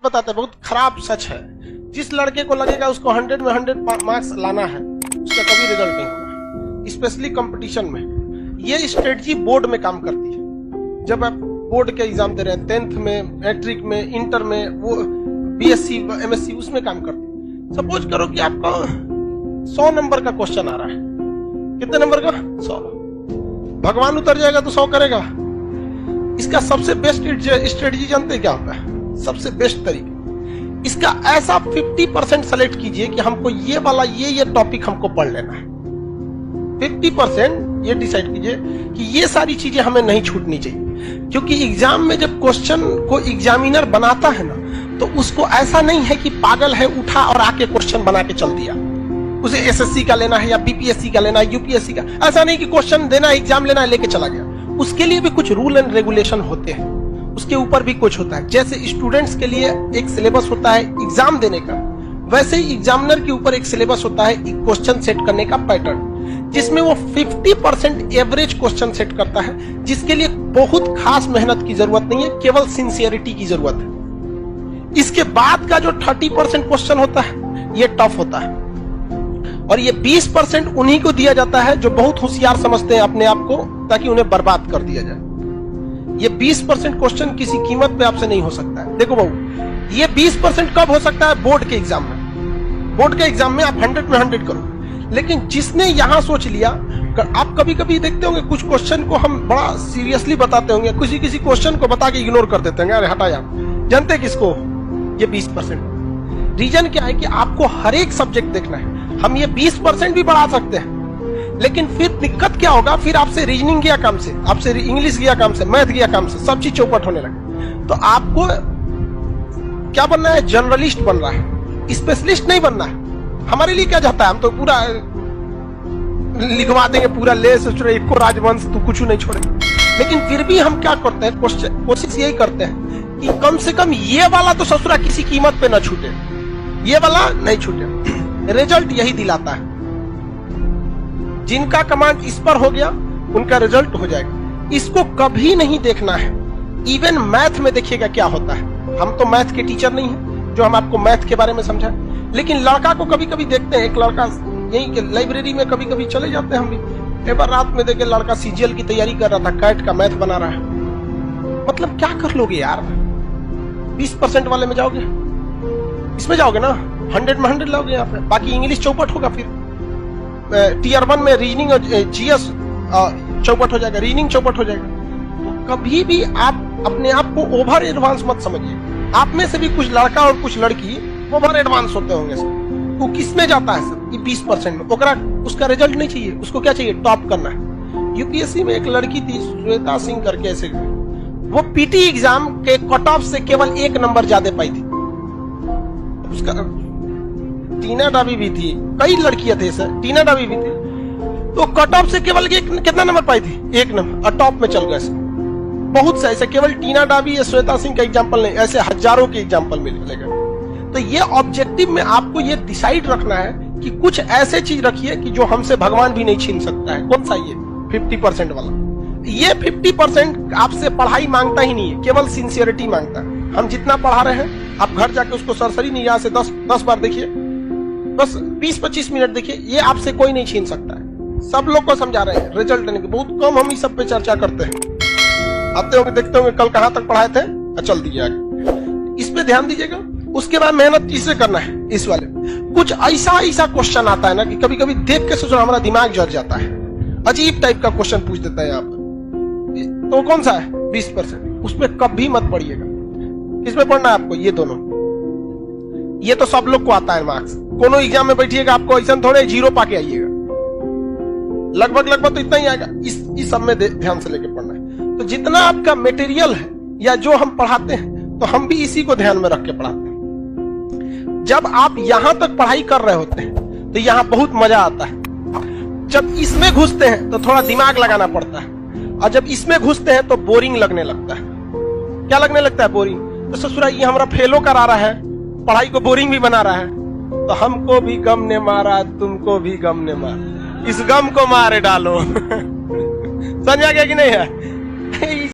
बताते हैं, बहुत खराब सच है। जिस लड़के को लगेगा उसको 100 में 100 मार्क्स लाना है, उसका कभी रिजल्ट नहीं होगा, स्पेशली कंपटीशन में। ये स्ट्रेटजी बोर्ड में काम करती है। जब आप बोर्ड के एग्जाम दे रहे हैं, 10th में, मैट्रिक में, इंटर में, वो बीएससी एमएससी, उसमें काम करती है। सपोज करो कि आपका 100 नंबर का क्वेश्चन आ रहा है। कितने नंबर का? 100। भगवान उतर जाएगा तो 100 करेगा। इसका सबसे बेस्ट स्ट्रेटजी जानते हैं क्या होता है? सबसे बेस्ट तरीका, इसका ऐसा 50% सेलेक्ट कीजिए कि हमको ये वाला ये टॉपिक हमको पढ़ लेना है। 50% ये डिसाइड कीजिए कि ये सारी चीजें हमें नहीं छूटनी चाहिए। क्योंकि एग्जाम में जब क्वेश्चन को एग्जामिनर बनाता है ना, तो उसको ऐसा नहीं है कि पागल है उठा और आके क्वेश्चन बना के चल दिया। उसे एसएससी का लेना है या बीपीएससी का लेना है, यूपीएससी का। ऐसा नहीं कि क्वेश्चन देना है, एग्जाम लेना है, लेके चला गया। उसके लिए भी कुछ रूल एंड रेगुलेशन होते हैं, उसके ऊपर भी कुछ होता है। जैसे स्टूडेंट्स के लिए एक सिलेबस होता है एग्जाम देने का, वैसे ही एग्जामिनर के ऊपर एक सिलेबस होता है क्वेश्चन सेट करने का पैटर्न, जिसमें वो 50% एवरेज क्वेश्चन सेट करता है, जिसके लिए बहुत खास मेहनत की जरूरत नहीं है, केवल सिंसियरिटी की जरूरत है। इसके बाद का जो 30% क्वेश्चन होता है, ये टफ होता है, और ये 20% उन्हीं को दिया जाता है जो बहुत होशियार समझते हैं अपने आप को, ताकि उन्हें बर्बाद कर दिया जाए। ये 20% क्वेश्चन किसी कीमत पे आपसे नहीं हो सकता है। देखो बहू, ये 20% कब हो सकता है? बोर्ड के एग्जाम में। बोर्ड के एग्जाम में आप 100 में 100 करो। लेकिन जिसने यहां सोच लिया, आप कभी कभी देखते होंगे कुछ क्वेश्चन को हम बड़ा सीरियसली बताते होंगे, किसी क्वेश्चन को बता के इग्नोर कर देते हैं, अरे हटा यार। जानते किसको? ये 20%। रीजन क्या है कि आपको हर एक सब्जेक्ट देखना है। हम ये 20% भी बढ़ा सकते हैं, लेकिन फिर दिक्कत क्या होगा? फिर आपसे रीजनिंग गया काम से, आपसे इंग्लिश गया काम से, मैथ गया काम से, सब चीज चौपट होने लगे। तो आपको क्या बनना है? जनरलिस्ट बन रहा है, स्पेशलिस्ट नहीं बनना है। हमारे लिए क्या चाहता है? हम तो पूरा लिखवा देंगे, पूरा ले एक को राजवंश, तो कुछ नहीं छोड़ेंगे। लेकिन फिर भी हम क्या करते हैं? कोशिश यही करते हैं कि कम से कम ये वाला तो ससुरा किसी कीमत पे ना छूटे, ये वाला नहीं छूटे। रिजल्ट यही दिलाता है। जिनका कमांड इस पर हो गया, उनका रिजल्ट हो जाएगा। इसको कभी नहीं देखना है। इवन मैथ में देखिएगा क्या होता है। हम तो मैथ के टीचर नहीं हैं जो हम आपको मैथ के बारे में समझाएं, लेकिन लड़का को कभी कभी देखते हैं। एक लड़का यहीं के लाइब्रेरी में कभी कभी चले जाते हैं हम भी। एक बार रात में देखे लड़का सीजीएल की तैयारी कर रहा था, कैट का मैथ बना रहा है। मतलब क्या कर लोगे यार? 20% वाले में जाओगे, इसमें जाओगे ना, 100 में 100 लाओगे यहाँ पे। बाकी इंग्लिश चौपट होगा। फिर टीयर 1 में रीजनिंग और जीएस चौपट हो जाएगा, रीजनिंग चौपट हो जाएगा। तो कभी भी आप अपने आप को ओवर एडवांस मत समझिए। आप में से भी कुछ लड़का और कुछ लड़की ओवर एडवांस होते होंगे सर। वो किस में जाता है सर? ये 20% में। उसका रिजल्ट नहीं चाहिए, उसको क्या चाहिए? टॉप करना है। यूपीएससी में एक लड़की थी, श्वेता सिंह करके, ऐसे वो पीटी एग्जाम के कट ऑफ से केवल 1 नंबर ज्यादा पाई थी। उसका टीना डाबी भी थी, कई लड़कियां थे सर, टीना डाबी भी थी। तो कट ऑफ से केवल कितना नंबर पाई थी? 1 नंबर, और टॉप में चल गए। बहुत से ऐसे, केवल टीना डाबी या श्वेता सिंह का एग्जाम्पल नहीं, ऐसे हजारों के एग्जाम्पल मिलेगा। तो ये ऑब्जेक्टिव में आपको ये डिसाइड रखना है कि कुछ ऐसे चीज रखिए कि जो हमसे भगवान भी नहीं छीन सकता है। कौन सा? ये 50% वाला। ये 50% आपसे पढ़ाई मांगता ही नहीं है, केवल सिंसियरिटी मांगता है। हम जितना पढ़ा रहे हैं, आप घर जाके उसको सरसरी निगाह से 10 बार देखिए, बस 20-25 मिनट देखिए, ये आपसे कोई नहीं छीन सकता है। सब लोग को समझा रहे हैं, रिजल्ट देने के बहुत कम हम इस सब पे चर्चा करते हैं। आते होंगे, देखते होंगे कल कहां तक पढ़ाए थे, चल दीजिए आगे। इस पे ध्यान दीजिएगा। उसके बाद मेहनत किससे करना है? इस वाले कुछ ऐसा क्वेश्चन आता है ना कि कभी कभी देख के सोचो हमारा दिमाग जल जाता है। अजीब टाइप का क्वेश्चन पूछ देता है यहाँ पर। तो कौन सा है? 20%। उसमें कभी मत पढ़िएगा। किसमें पढ़ना है आपको? ये दोनों। ये तो सब लोग को आता है मार्क्स। कोनो एग्जाम में बैठिएगा, आपको ऐसा थोड़े 0 पाके आइएगा। लगभग तो इतना ही आएगा। इस सब में ध्यान से लेके पढ़ना है। तो जितना आपका मटेरियल है या जो हम पढ़ाते हैं, तो हम भी इसी को ध्यान में रख के पढ़ाते हैं। जब आप यहां तक पढ़ाई कर रहे होते हैं तो यहां बहुत मजा आता है। जब इसमें घुसते हैं तो थोड़ा दिमाग लगाना पड़ता है, और जब इसमें घुसते हैं तो बोरिंग लगने लगता है। क्या लगने लगता है? बोरिंग। तो ससुरा ये हमारा फेलो करा रहा है, पढ़ाई को बोरिंग भी बना रहा है। तो हमको भी गम ने मारा, तुमको भी गम ने मारा, इस गम को मारे डालो। समझ आ गया कि नहीं है?